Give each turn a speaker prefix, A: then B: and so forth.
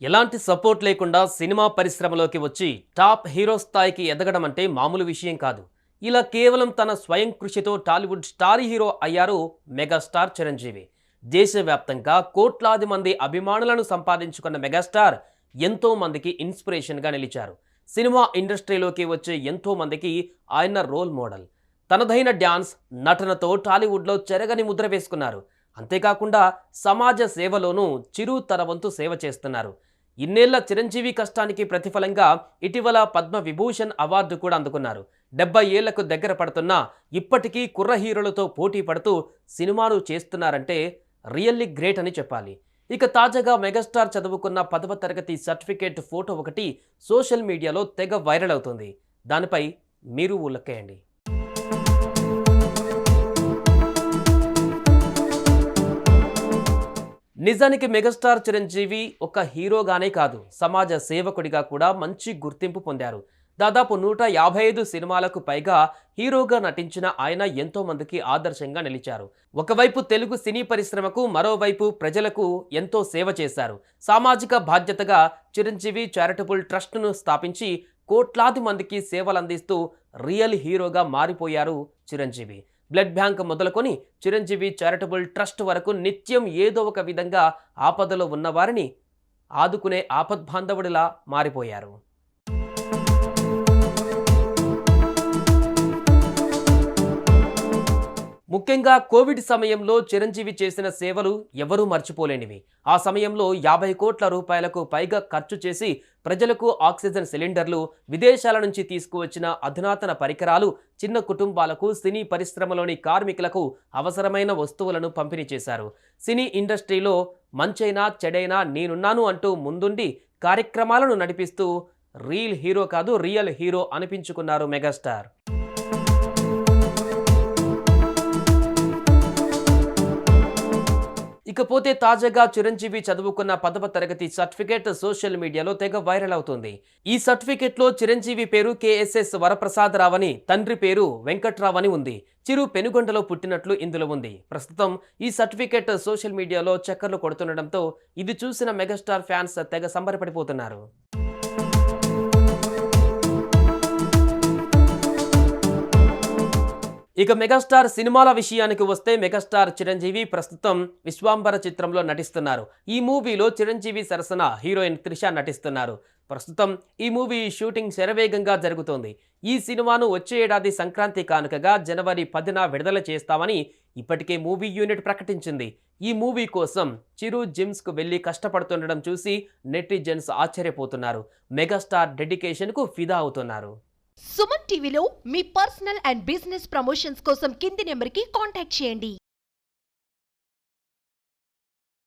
A: ఎలాంటి సపోర్ట్ లేకుండా సినిమా పరిశ్రమలోకి వచ్చి టాప్ హీరో స్థాయికి ఎదగడం అంటే మామూలు విషయం కాదు. ఇలా కేవలం తన స్వయం కృషితో టాలీవుడ్ స్టార్ హీరో అయ్యారు మెగాస్టార్ చిరంజీవి. దేశవ్యాప్తంగా కోట్లాది మంది అభిమానులను సంపాదించుకున్న మెగాస్టార్ ఎంతో మందికి ఇన్స్పిరేషన్గా నిలిచారు. సినిమా ఇండస్ట్రీలోకి వచ్చే ఎంతో మందికి ఆయన రోల్ మోడల్. తనదైన డ్యాన్స్, నటనతో టాలీవుడ్లో చెరగని ముద్ర వేసుకున్నారు. అంతేకాకుండా సమాజ సేవలోనూ చిరు తన వంతు సేవ చేస్తున్నారు. ఇన్నేళ్ల చిరంజీవి కష్టానికి ప్రతిఫలంగా ఇటీవల పద్మ విభూషణ్ అవార్డు కూడా అందుకున్నారు. 70 ఏళ్లకు దగ్గర పడుతున్నా ఇప్పటికీ కుర్ర హీరోలతో పోటీ పడుతూ సినిమాలు చేస్తున్నారంటే రియల్లీ గ్రేట్ అని చెప్పాలి. ఇక తాజాగా మెగాస్టార్ చదువుకున్న 10వ తరగతి సర్టిఫికేట్ ఫోటో ఒకటి సోషల్ మీడియాలో తెగ వైరల్ అవుతుంది. దానిపై మీరు ఊళ్ళకేయండి. నిజానికి మెగాస్టార్ చిరంజీవి ఒక హీరోగానే కాదు, సమాజ సేవకుడిగా కూడా మంచి గుర్తింపు పొందారు. దాదాపు 155 సినిమాలకు పైగా హీరోగా నటించిన ఆయన ఎంతో మందికి ఆదర్శంగా నిలిచారు. ఒకవైపు తెలుగు సినీ పరిశ్రమకు, మరోవైపు ప్రజలకు ఎంతో సేవ చేశారు. సామాజిక బాధ్యతగా చిరంజీవి చారిటబుల్ ట్రస్ట్ను స్థాపించి కోట్లాది మందికి సేవలందిస్తూ రియల్ హీరోగా మారిపోయారు చిరంజీవి. బ్లడ్ బ్యాంక్ మొదలుకొని చిరంజీవి చారిటబుల్ ట్రస్ట్ వరకు నిత్యం ఏదో ఒక విధంగా ఆపదలో ఉన్నవారిని ఆదుకునే ఆపద్బాంధవుడిలా మారిపోయారు. ముఖ్యంగా కోవిడ్ సమయంలో చిరంజీవి చేసిన సేవలు ఎవరూ మర్చిపోలేనివి. ఆ సమయంలో 50 కోట్ల రూపాయలకు పైగా ఖర్చు చేసి ప్రజలకు ఆక్సిజన్ సిలిండర్లు, విదేశాల నుంచి తీసుకువచ్చిన అధునాతన పరికరాలు, చిన్న కుటుంబాలకు, సినీ పరిశ్రమలోని కార్మికులకు అవసరమైన వస్తువులను పంపిణీ చేశారు. సినీ ఇండస్ట్రీలో మంచైనా చెడైనా నేనున్నాను అంటూ ముందుండి కార్యక్రమాలను నడిపిస్తూ రియల్ హీరో అనిపించుకున్నారు మెగాస్టార్. ఇకపోతే తాజాగా చిరంజీవి చదువుకున్న 10వ తరగతి సర్టిఫికేట్ సోషల్ మీడియాలో తెగ వైరల్ అవుతుంది. ఈ సర్టిఫికేట్లో చిరంజీవి పేరు KSS వరప్రసాదరావు అని, తండ్రి పేరు వెంకట్రావు అని ఉంది. చిరు పెనుగొండలో పుట్టినట్లు ఇందులో ఉంది. ప్రస్తుతం ఈ సర్టిఫికేట్ సోషల్ మీడియాలో చక్కర్లు కొడుతుండటంతో ఇది చూసిన మెగాస్టార్ ఫ్యాన్స్ తెగ సంబరపడిపోతున్నారు. ఇక మెగాస్టార్ సినిమాల విషయానికి వస్తే మెగాస్టార్ చిరంజీవి ప్రస్తుతం విశ్వాంబర చిత్రంలో నటిస్తున్నారు. ఈ మూవీలో చిరంజీవి సరసన హీరోయిన్ త్రిష నటిస్తున్నారు. ప్రస్తుతం ఈ మూవీ షూటింగ్ శరవేగంగా జరుగుతోంది. ఈ సినిమాను వచ్చే ఏడాది సంక్రాంతి కానుకగా జనవరి 10న విడుదల చేస్తామని ఇప్పటికే మూవీ యూనిట్ ప్రకటించింది. ఈ మూవీ కోసం చిరు జిమ్స్కు వెళ్లి కష్టపడుతుండడం చూసి నెటిజన్స్ ఆశ్చర్యపోతున్నారు. మెగాస్టార్ డెడికేషన్కు ఫిదా అవుతున్నారు.
B: సుమన్ టీవీలో మీ పర్సనల్ అండ్ బిజినెస్ ప్రమోషన్స్ కోసం కింది నెంబర్కి కాంటాక్ట్ చేయండి.